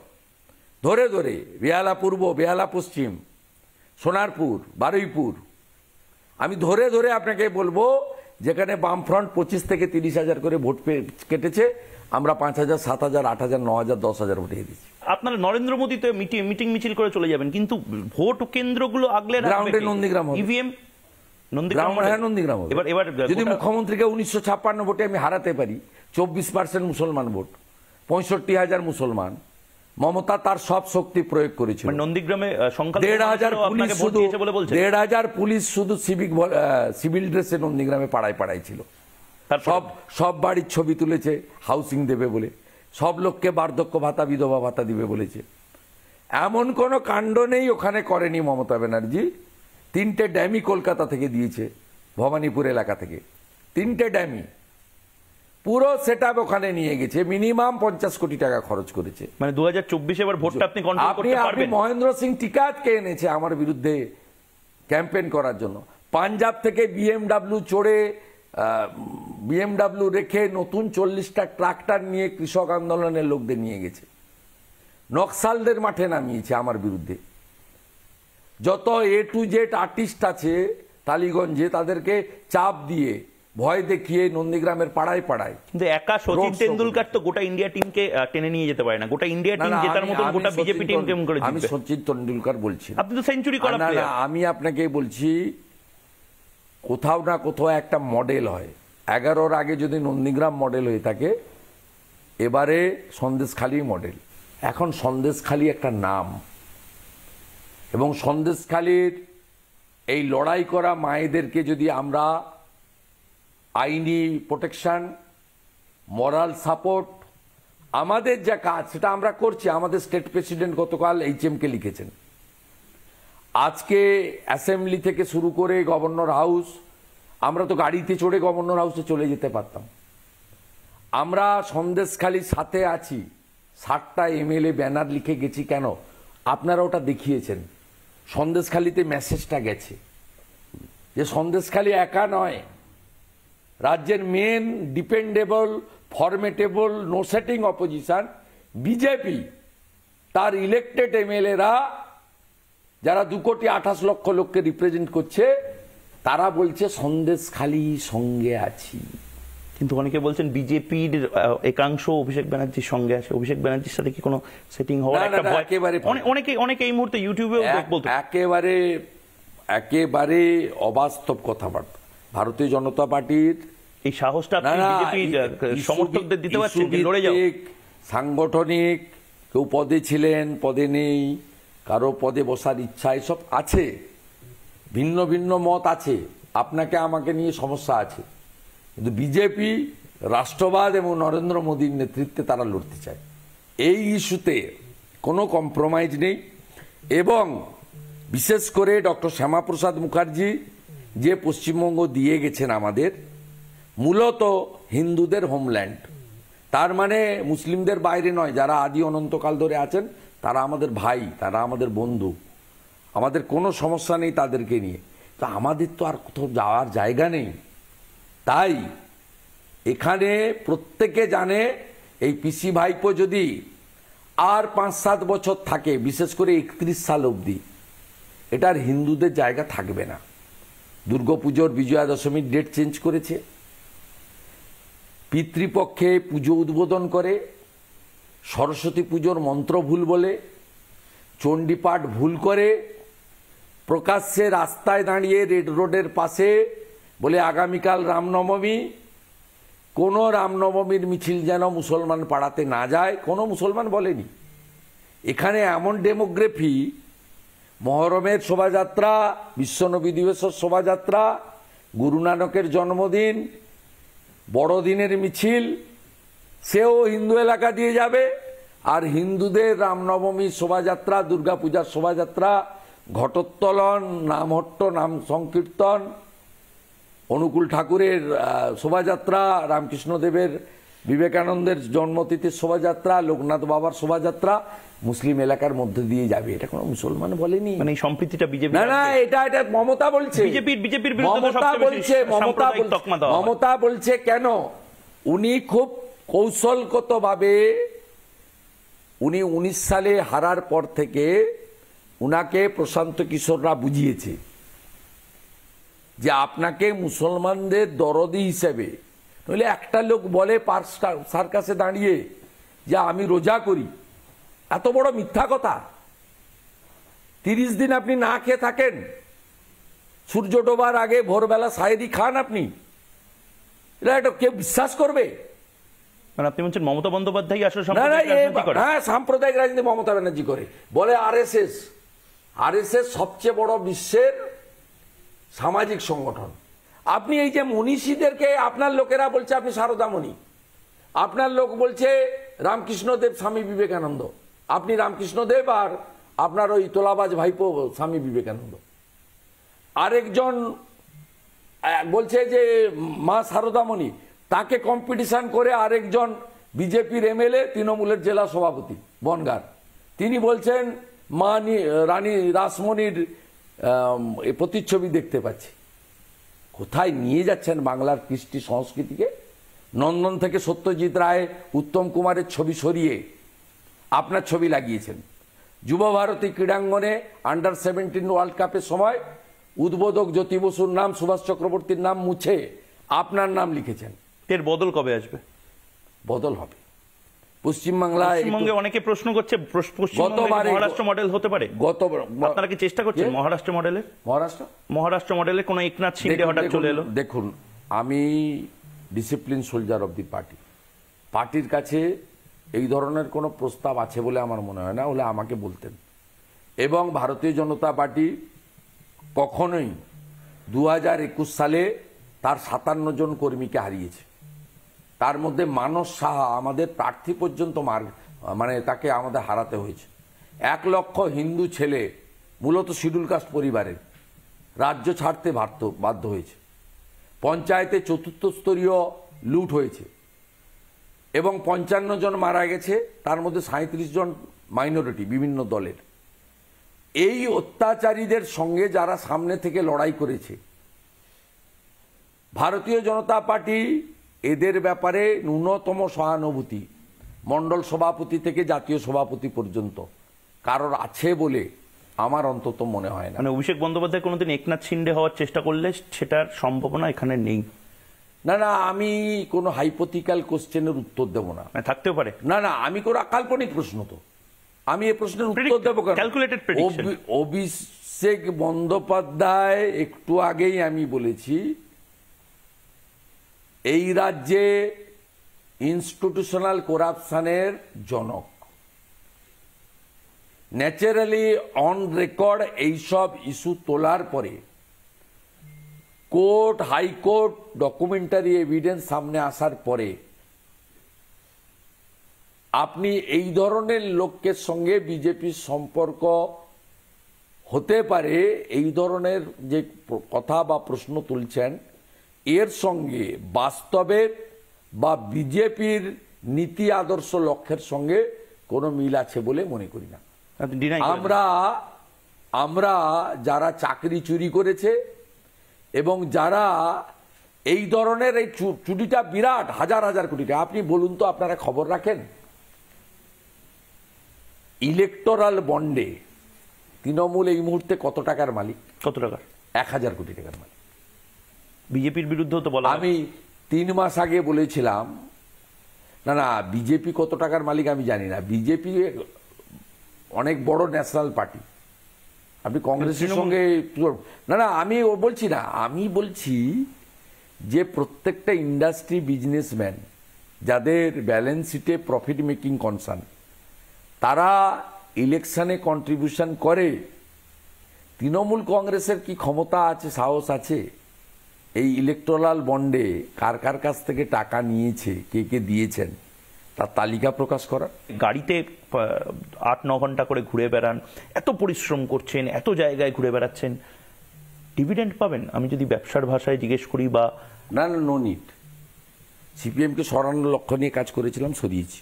ধরে ধরে বেহালা পূর্ব, বেহালা পশ্চিম, সোনারপুর, বারুইপুর, আমি ধরে ধরে আপনাকে বলবো যেখানে বামফ্রন্ট 25 থেকে 30 হাজার করে ভোট কেটেছে, আমরা 5,000, 7,000, 8,000, 9,000, 10,000 ভোটে দিচ্ছি। আপনারা নরেন্দ্র মোদীতে মিটিং মিছিল করে চলে যাবেন, কিন্তু ভোট কেন্দ্রগুলো আগলে গ্রাউন্ডে নন্দীগ্রাম হবে, ইভিএম নন্দীগ্রাম হবে। এবার যদি মুখ্যমন্ত্রীকে 1956 ভোটে আমি হারাতে পারি, 24% মুসলমান ভোট, 65,000 মুসলমান, মমতা তার সব শক্তি প্রয়োগ করেছিল। নন্দীগ্রামে 1,500 পুলিশ শুধু সিভিল ড্রেসে নন্দীগ্রামে পাড়ায় পাড়ায় ছিল। সব বাড়ির ছবি তুলেছে, হাউসিং দেবে বলে, সব লোককে বার্ধক্য ভাতা, বিধবা ভাতা দিবে বলেছে। এমন কোন কাণ্ড নেই ওখানে করেনি মমতা ব্যানার্জি। 3টে ড্যামই কলকাতা থেকে দিয়েছে, ভবানীপুর এলাকা থেকে 3টে ড্যামই, পুরো সেটআপ ওখানে নিয়ে গেছে, মিনিমাম 50 কোটি টাকা খরচ করেছে। মানে 2024 এবার ভোটটা আপনি কন্ট্রোল করতে পারবেন। মহেন্দ্র সিং টিকাতকে এনেছে আমার বিরুদ্ধে ক্যাম্পেইন করার জন্য। পাঞ্জাব থেকে বিএমডাব্লিউ রেখে নতুন 40টা ট্রাক্টর নিয়ে কৃষক আন্দোলনের লোকদের নিয়ে গেছে, নকশালদের মাঠে নামিয়েছে আমার বিরুদ্ধে। যত A to Z আর্টিস্ট আছে টালিগঞ্জে, তাদেরকে চাপ দিয়ে, ভয় দেখিয়ে নন্দীগ্রামের পাড়ায় পাড়ায়। কিন্তু একা সচিন তেন্ডুলকার তো গোটা ইন্ডিয়া টিমকে টেনে নিয়ে যেতে পারে না, গোটা ইন্ডিয়া টিম জেতার মতো গোটা বিজেপি টিম কেমন করে জিতবে? আমি সচিন তেন্ডুলকার বলছি, আপনি তো সেঞ্চুরি করা প্লেয়ার। আমি আপনাকে বলছি, কোথাও না কোথাও একটা মডেল হয়। 11-র আগে যদি নন্দীগ্রাম মডেল হয়ে থাকে, এবারে সন্দেশখালী মডেল। এখন সন্দেশখালী একটা নাম, এবং সন্দেশখালীর এই লড়াই করা মায়েদেরকে যদি আমরা আইনি প্রোটেকশন, মরাল সাপোর্ট, আমাদের যা কাজ সেটা আমরা করছি। আমাদের স্টেট প্রেসিডেন্ট গতকাল HM-কে লিখেছেন। আজকে অ্যাসেম্বলি থেকে শুরু করে গভর্নর হাউস, আমরা তো গাড়িতে চড়ে গভর্নর হাউসে চলে যেতে পারতাম। আমরা সন্দেশখালীর সাথে আছি, 60টা MLA ব্যানার লিখে গেছি। কেন? আপনারা ওটা দেখিয়েছেন, সন্দেশখালীতে মেসেজটা গেছে যে সন্দেশখালী একা নয়, রাজ্যের main dependable, formidable, no setting opposition BJP, তার ইলেক্টেড MLA-রা যারা 2,28,00,000 লোককে রিপ্রেজেন্ট করছে, তারা বলছে সন্দেশখালী সঙ্গে আছি। কিন্তু অনেকে বলছেন বিজেপির একাংশ অভিষেক ব্যানার্জির সঙ্গে আছে, অভিষেক ব্যানার্জির সাথে কি কোনো সেটিং হওয়ার একটা ভয়? অনেকে এই মুহূর্তে ইউটিউবেও বলতে, একেবারে অবাস্তব কথাবার্তা। ভারতীয় জনতা পার্টির এই সাহসটা বিজেপি সমর্থকদের দিতে পারছেন যে লড়ে যাও? সাংগঠনিক, কেউ পদে ছিলেন, পদে নেই, কারো পদে বসার ইচ্ছা, এসব আছে, ভিন্ন ভিন্ন মত আছে, আপনাকে আমাকে নিয়ে সমস্যা আছে, কিন্তু বিজেপি রাষ্ট্রবাদ এবং নরেন্দ্র মোদীর নেতৃত্বে তারা লড়তে চায়। এই ইস্যুতে কোনো কম্প্রোমাইজ নেই। এবং বিশেষ করে ডক্টর শ্যামাপ্রসাদ মুখার্জি যে পশ্চিমবঙ্গ দিয়ে গেছেন আমাদের, মূলত হিন্দুদের হোমল্যান্ড, তার মানে মুসলিমদের বাইরে নয়, যারা আদি অনন্তকাল ধরে আছেন তারা আমাদের ভাই, তারা আমাদের বন্ধু, আমাদের কোনো সমস্যা নেই তাদেরকে নিয়ে। তো আমাদের তো আর কোথাও যাওয়ার জায়গা নেই। তাই এখানে প্রত্যেকে জানে এই পিসি ভাইপো যদি আর 5-7 বছর থাকে, বিশেষ করে 31 সাল অবধি, এটার হিন্দুদের জায়গা থাকবে না। দুর্গাপুজোর বিজয়া দশমীর ডেট চেঞ্জ করেছে, পিতৃপক্ষে পুজো উদ্বোধন করে, সরস্বতী পুজোর মন্ত্র ভুল বলে, চণ্ডীপাঠ ভুল করে, প্রকাশ্যে রাস্তায় দাঁড়িয়ে রেড রোডের পাশে বলে আগামীকাল রামনবমী, কোনো রামনবমীর মিছিল যেন মুসলমান পাড়াতে না যায়, কোনো মুসলমান বলেনি। এখানে এমন ডেমোগ্রাফি, মহরমের শোভাযাত্রা, বিশ্বনবী দিবসের শোভাযাত্রা, গুরু নানকের জন্মদিন, বড়দিনের মিছিল, সেও হিন্দু এলাকা দিয়ে যাবে। আর হিন্দুদের রামনবমী শোভাযাত্রা, দুর্গাপূজার শোভাযাত্রা, ঘটোত্তোলন, নামহট্ট, নাম সংকীর্তন, অনুকূল ঠাকুরের শোভাযাত্রা, রামকৃষ্ণদেবের বিবেকানন্দের জন্মতিথির শোভাযাত্রা, লোকনাথ বাবার শোভাযাত্রা মুসলিম এলাকার মধ্যে দিয়ে যাবে। এটা কোনো মুসলমান বলেনি। মানে এই সম্প্রীতিটা বিজেপি, না না, এটা মমতা বলছে। বিজেপির মমতা বলছে কেন? উনি খুব কৌশলগতভাবে, উনি 19 সালে হারার পর থেকে উনাকে প্রশান্ত কিশোররা বুঝিয়েছে যে আপনাকে মুসলমানদের দরদি হিসেবে, নইলে একটা লোক বলে সার্কাসে দাঁড়িয়ে যে আমি রোজা করি, এত বড় মিথ্যা কথা। 30 দিন আপনি না খেয়ে থাকেন, সূর্য ডোবার আগে ভোরবেলা সায়েরি খান আপনি, এটা কেউ বিশ্বাস করবে? মানে আপনি বলছেন মমতা বন্দ্যোপাধ্যায় আসলে হ্যাঁ, সাম্প্রদায়িক রাজনীতি মমতা ব্যানার্জি করে। বলে আরএসএস সবচেয়ে বড় বিশ্বের সামাজিক সংগঠন। আপনি এই যে মনীষীদেরকে আপনার লোকেরা বলছে আপনি সারদামণি, আপনার লোক বলছে রামকৃষ্ণদেব স্বামী বিবেকানন্দ, আপনি রামকৃষ্ণদেব আর আপনার ওই তোলাবাজ ভাইপো স্বামী বিবেকানন্দ। আরেকজন বলছে যে মা সারদামণি, তাকে কম্পিটিশন করে আরেকজন বিজেপির এমএলএ, তৃণমূলের জেলা সভাপতি বনগাঁর, তিনি বলছেন মা রানী রাসমণির প্রতিচ্ছবি দেখতে পাচ্ছি। কোথায় নিয়ে যাচ্ছেন বাংলার কৃষ্টি সংস্কৃতিকে? নন্দন থেকে সত্যজিৎ রায়, উত্তম কুমারের ছবি সরিয়ে আপনার ছবি লাগিয়েছেন। যুব ভারতী ক্রীড়াঙ্গনে আন্ডার-17 ওয়ার্ল্ড কাপের সময় উদ্বোধক জ্যোতি বসুর নাম, সুভাষ চক্রবর্তীর নাম মুছে আপনার নাম লিখেছেন। এর বদল কবে আসবে? বদল হবে পশ্চিমবাংলায়। পশ্চিমবঙ্গে অনেকে প্রশ্ন করছে মহারাষ্ট্র মডেল হতে পারে। আপনারা কি চেষ্টা করছেন মহারাষ্ট্র মডেলে? মহারাষ্ট্র মডেলে কোন একনাথ শিন্ডে হঠাৎ চলে এলো? দেখুন, আমি ডিসিপ্লিন সোলজার অব দি পার্টির কাছে এই ধরনের কোনো প্রস্তাব আছে বলে আমার মনে হয় না, হলে আমাকে বলতেন। এবং ভারতীয় জনতা পার্টি কখনোই 2021 সালে তার 57 জন কর্মীকে হারিয়েছে। তার মধ্যে মানস সাহা আমাদের প্রার্থী পর্যন্ত মানে তাকে আমাদের হারাতে হয়েছে। 1 লক্ষ হিন্দু ছেলে, মূলত শিডিউল কাস্ট পরিবারের, রাজ্য ছাড়তে বাধ্য হয়েছে। পঞ্চায়েতে 4র্থ স্তরীয় লুট হয়েছে এবং 55 জন মারা গেছে, তার মধ্যে 37 জন মাইনরিটি বিভিন্ন দলের। এই অত্যাচারীদের সঙ্গে যারা সামনে থেকে লড়াই করেছে, ভারতীয় জনতা পার্টি এদের ব্যাপারে ন্যূনতম সহানুভূতি মণ্ডল সভাপতি থেকে জাতীয় সভাপতি পর্যন্ত কারোর আছে বলে আমার অন্তত মনে হয় না। মানে অভিষেক বন্দ্যোপাধ্যায় কোনোদিন একনাথ শিন্ডে হওয়ার চেষ্টা করলে সেটার সম্ভাবনা এখানে নেই? না না, আমি কোনো হাইপোথিক্যাল কোশ্চেনের উত্তর দেব না। থাকতেও পারে। না না, আমি কোনো কাল্পনিক প্রশ্ন, তো আমি এই প্রশ্নের উত্তর দেবো কেন? Calculated prediction. অভিষেক বন্দ্যোপাধ্যায়, একটু আগেই আমি বলেছি, এই রাজ্যে ইনস্টিটিউশনাল করাপশনের জনক। ন্যাচারালি অন রেকর্ড এইসব ইস্যু তোলার পরে কোর্ট, হাইকোর্ট, ডকুমেন্টারি এভিডেন্স সামনে আসার পরে আপনি এই ধরনের লোকের সঙ্গে বিজেপির সম্পর্ক হতে পারে, এই ধরনের যে কথা বা প্রশ্ন তুলছেন, এর সঙ্গে বাস্তবের বা বিজেপির নীতি আদর্শ লক্ষ্যের সঙ্গে কোনো মিল আছে বলে মনে করি না। আমরা যারা চাকরি চুরি করেছে এবং যারা এই ধরনের, এই চুরিটা বিরাট, হাজার হাজার কোটি টাকা। আপনি বলুন তো, আপনারা খবর রাখেন ইলেকটোরাল বন্ডে তৃণমূল এই মুহূর্তে কত টাকার মালিক? কত টাকা? 1000 কোটি টাকার মালিক। বিজেপির বিরুদ্ধেও তো বলা হয়। আমি 3 মাস আগে বলেছিলাম, না বিজেপি কত টাকার মালিক আমি জানি না, বিজেপি অনেক বড় ন্যাশনাল পার্টি। আপনি কংগ্রেসের সঙ্গে না আমি বলছি না, আমি বলছি যে প্রত্যেকটা ইন্ডাস্ট্রি বিজনেসম্যান যাদের ব্যালেন্স শিটে প্রফিট মেকিং কনসার্ন, তারা ইলেকশনে কন্ট্রিবিউশন করে। তৃণমূল কংগ্রেসের কি ক্ষমতা আছে, সাহস আছে এই ইলেকটোরাল বন্ডে কার কার কাছ থেকে টাকা নিয়েছে, কে কে দিয়েছেন তার তালিকা প্রকাশ করা? গাড়িতে 8-9 ঘন্টা করে ঘুরে বেড়ান, এত পরিশ্রম করছেন, এত জায়গায় ঘুরে বেড়াচ্ছেন, ডিভিডেন্ড পাবেন? আমি যদি ব্যবসার ভাষায় জিজ্ঞেস করি, বা না নো নিড। সিপিএমকে সরানোর লক্ষ্য নিয়ে কাজ করেছিলাম, সরিয়েছি।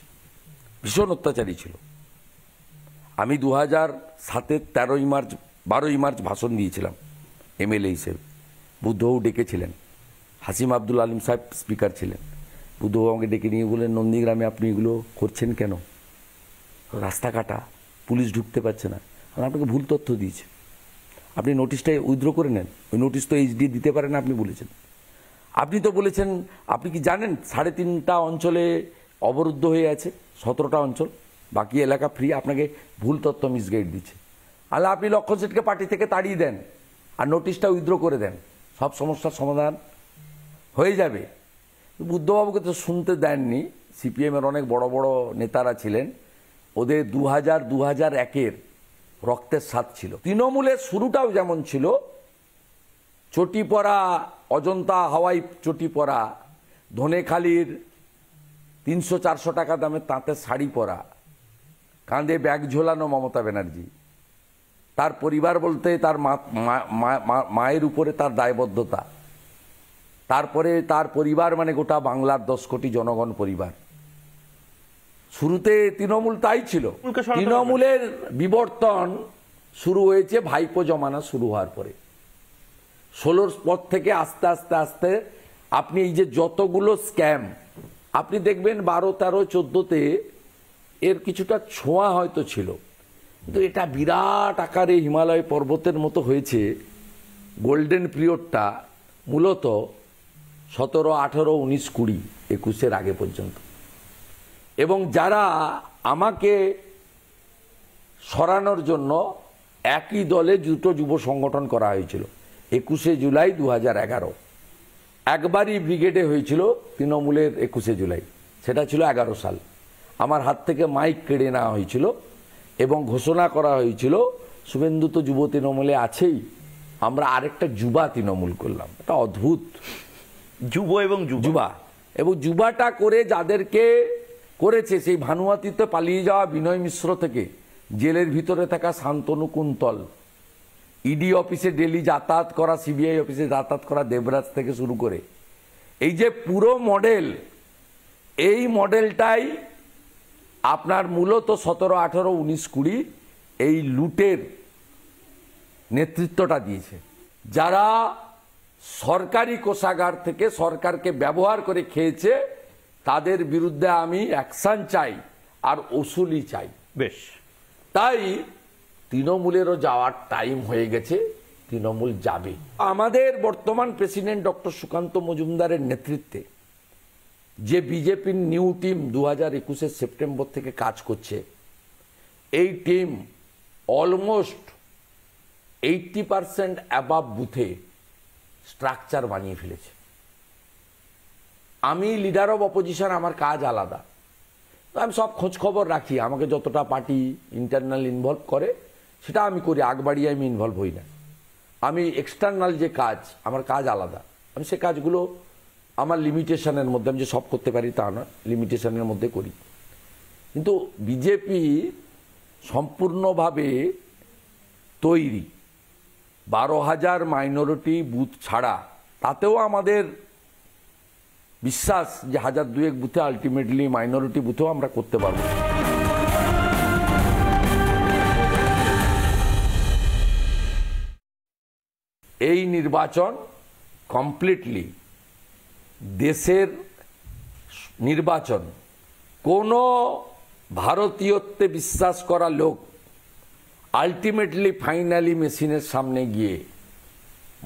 ভীষণ অত্যাচারী ছিল। আমি 2007-এর 12ই মার্চ ভাষণ দিয়েছিলাম এমএলএ হিসেবে। বুদ্ধবাবু ডেকেছিলেন, হাসিম আব্দুল আলিম সাহেব স্পিকার ছিলেন। বুদ্ধবাবু আমাকে ডেকে নিয়ে বললেন, নন্দীগ্রামে আপনি এগুলো করছেন কেন? রাস্তা কাটা, পুলিশ ঢুকতে পারছে না। আমি আপনাকে ভুল তথ্য দিয়েছি, আপনি নোটিশটা উইথড্র করে নেন। ওই নোটিশ তো এইচডি দিতে পারেন, আপনি বলেছেন। আপনি তো বলেছেন, আপনি কি জানেন 3.5টা অঞ্চলে অবরুদ্ধ হয়ে আছে, 17টা অঞ্চল, বাকি এলাকা ফ্রি? আপনাকে ভুল তথ্য মিসগাইড দিচ্ছে। আল্লাহ, আপনি লক্ষণ সেটকে পার্টি থেকে তাড়িয়ে দেন আর নোটিশটা উইথড্র করে দেন, সব সমস্যার সমাধান হয়ে যাবে। বুদ্ধবাবুকে তো শুনতে দেননি। সিপিএমের অনেক বড় বড় নেতারা ছিলেন, ওদের 2001-এর রক্তের স্বাদ ছিল। তৃণমূলের শুরুটাও যেমন ছিল, চটি পরা, অজন্তা হাওয়াই চটি পরা, ধনেখালির 300-400 টাকা দামের তাঁতের শাড়ি পরা, কাঁধে ব্যাগ ঝোলানো মমতা ব্যানার্জি। তার পরিবার বলতে তার মায়ের উপরে তার দায়বদ্ধতা, তারপরে তার পরিবার মানে গোটা বাংলার 10 কোটি জনগণ পরিবার। শুরুতে তৃণমূল তাই ছিল। তৃণমূলের বিবর্তন শুরু হয়েছে ভাইপো জমানা শুরু হওয়ার পরে। 16-র পর থেকে আস্তে আস্তে আস্তে আপনি এই যে যতগুলো স্ক্যাম আপনি দেখবেন, 12, 13, 14-তে এর কিছুটা ছোঁয়া হয়তো ছিল, কিন্তু এটা বিরাট আকারে হিমালয় পর্বতের মতো হয়েছে। গোল্ডেন পিরিয়ডটা মূলত 17, 18, 19, 20, 21-এর আগে পর্যন্ত। এবং যারা আমাকে সরানোর জন্য একই দলে দুটো যুব সংগঠন করা হয়েছিল। 21শে জুলাই 2011 একবারই ব্রিগেডে হয়েছিল তৃণমূলের 21শে জুলাই, সেটা ছিল 11 সাল। আমার হাত থেকে মাইক কেড়ে নেওয়া হয়েছিল এবং ঘোষণা করা হয়েছিল, শুভেন্দু তো যুব তৃণমূলে আছেই, আমরা আরেকটা যুবা তৃণমূল করলাম। এটা অদ্ভুত, যুব এবং যুবা। এবং যুবাটা করে যাদেরকে করেছে, সেই ভানুয়াতিতে পালিয়ে যাওয়া বিনয় মিশ্র থেকে জেলের ভিতরে থাকা শান্তনু কুন্তল, ইডি অফিসে ডেলি যাতায়াত করা, সিবিআই অফিসে যাতায়াত করা দেবরাজ থেকে শুরু করে, এই যে পুরো মডেল, এই মডেলটাই আপনার মূলত 17, 18, 19, 20 এই লুটের নেতৃত্বটা দিয়েছে। যারা সরকারি কোষাগার থেকে সরকারকে ব্যবহার করে খেয়েছে, তাদের বিরুদ্ধে আমি অ্যাকশন চাই আর ওসুলি চাই। বেশ, তাই তৃণমূলেরও যাওয়ার টাইম হয়ে গেছে, তৃণমূল যাবে। আমাদের বর্তমান প্রেসিডেন্ট ডক্টর সুকান্ত মজুমদারের নেতৃত্বে যে বিজেপির নিউ টিম 2021-এর সেপ্টেম্বর থেকে কাজ করছে, এই টিম অলমোস্ট 80% অ্যাবাভ বুথে স্ট্রাকচার বানিয়ে ফেলেছে। আমি লিডার অব অপোজিশন, আমার কাজ আলাদা, আমি সব খোঁজ খবর রাখি। আমাকে যতটা পার্টি ইন্টারনাল ইনভলভ করে সেটা আমি করি, আগ বাড়িয়ে আমি ইনভলভ হই না। আমি এক্সটার্নাল যে কাজ, আমার কাজ আলাদা, আমি সে কাজগুলো আমার লিমিটেশনের মধ্যে, আমি যে সব করতে পারি তা না, লিমিটেশনের মধ্যে করি। কিন্তু বিজেপি সম্পূর্ণভাবে তৈরি, 12,000 মাইনরিটি বুথ ছাড়া, তাতেও আমাদের বিশ্বাস যে 1,000-2,000 বুথে আলটিমেটলি মাইনরিটি বুথেও আমরা করতে পারবো। এই নির্বাচন কমপ্লিটলি দেশের নির্বাচন। কোনো ভারতীয়ত্বে বিশ্বাস করা লোক আলটিমেটলি ফাইনালি মেশিনের সামনে গিয়ে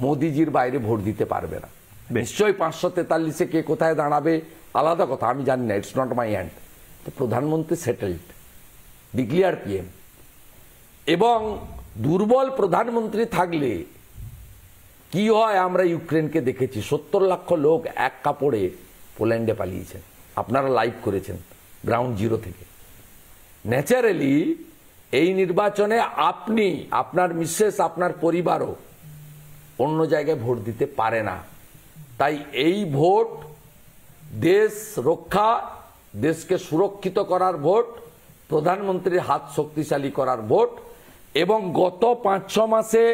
মোদিজির বাইরে ভোট দিতে পারবে না। নিশ্চয়ই 543-এ কে কোথায় দাঁড়াবে আলাদা কথা, আমি জানি না, ইটস নট মাই হ্যান্ড। তো প্রধানমন্ত্রী সেটেলড, ডিক্লিয়ার পিএম। এবং দুর্বল প্রধানমন্ত্রী থাকলে কি হয় আমরা ইউক্রেনকে দেখেছি, 70 লাখ লোক এক কাপড়ে পোল্যান্ডে পালিয়েছেন, আপনারা লাইভ করেছেন গ্রাউন্ড জিরো থেকে। ন্যাচারালি এই নির্বাচনে আপনি, আপনার মিসেস, আপনার পরিবারও অন্য জায়গায় ভোট দিতে পারে না। তাই এই ভোট দেশ রক্ষা, দেশকে সুরক্ষিত করার ভোট, প্রধানমন্ত্রীর হাত শক্তিশালী করার ভোট। এবং গত 5-6 মাসে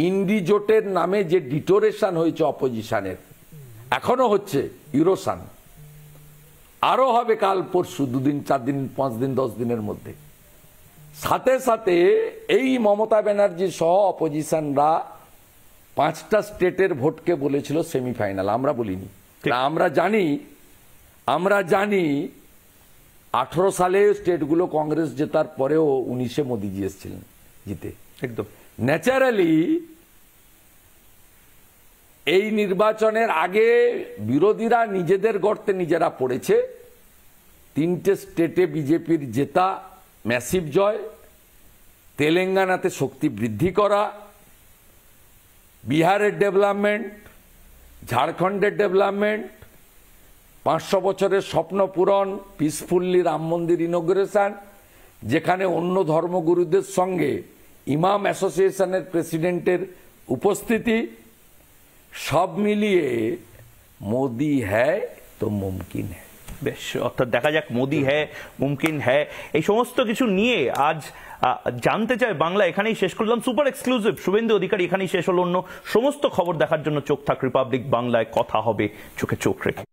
ইন্ডি জোটের নামে যে ডিটোরেশন হয়েছে অপোজিশনের, এখনো হচ্ছে, ইউরোশন আরো হবে কাল পরশু, 2 দিন 4 দিন 5 দিন 10 দিনের মধ্যে। সাথে সাথে এই মমতা ব্যানার্জি সহ অপোজিশনরা 5টা স্টেটের ভোটকে বলেছিল সেমিফাইনাল, আমরা বলিনি। আমরা জানি 18 সালে স্টেটগুলো কংগ্রেস জেতার পরেও 19-এ মোদিজি এসেছিলেন জিতে। একদম ন্যাচারালি এই নির্বাচনের আগে বিরোধীরা নিজেদের গর্তে নিজেরা পড়েছে। 3টে স্টেটে বিজেপির জেতা, ম্যাসিভ জয়, তেলেঙ্গানাতে শক্তি বৃদ্ধি করা, বিহারের ডেভেলপমেন্ট, ঝাড়খণ্ডের ডেভেলপমেন্ট, 500 বছরের স্বপ্ন পূরণ, পিসফুল্লি রাম মন্দির ইনগ্রেশন, যেখানে অন্য ধর্মগুরুদের সঙ্গে ইমাম অ্যাসোসিয়েশনের প্রেসিডেন্টের উপস্থিতি, সব মিলিয়ে মোদি হ্যায় তো মুমকিন হ্যায়। বেশ, অর্থাৎ দেখা যাক মোদি হ্যায় মুমকিন হ্যায়, এই সমস্ত কিছু নিয়ে আজ জানতে চাই বাংলা এখানেই শেষ করলাম। সুপার এক্সক্লুসিভ শুভেন্দু অধিকারী এখানেই শেষ হলো। অন্য সমস্ত খবর দেখার জন্য চোখ থাক রিপাবলিক বাংলায়। কথা হবে চোখে চোখ রেখে।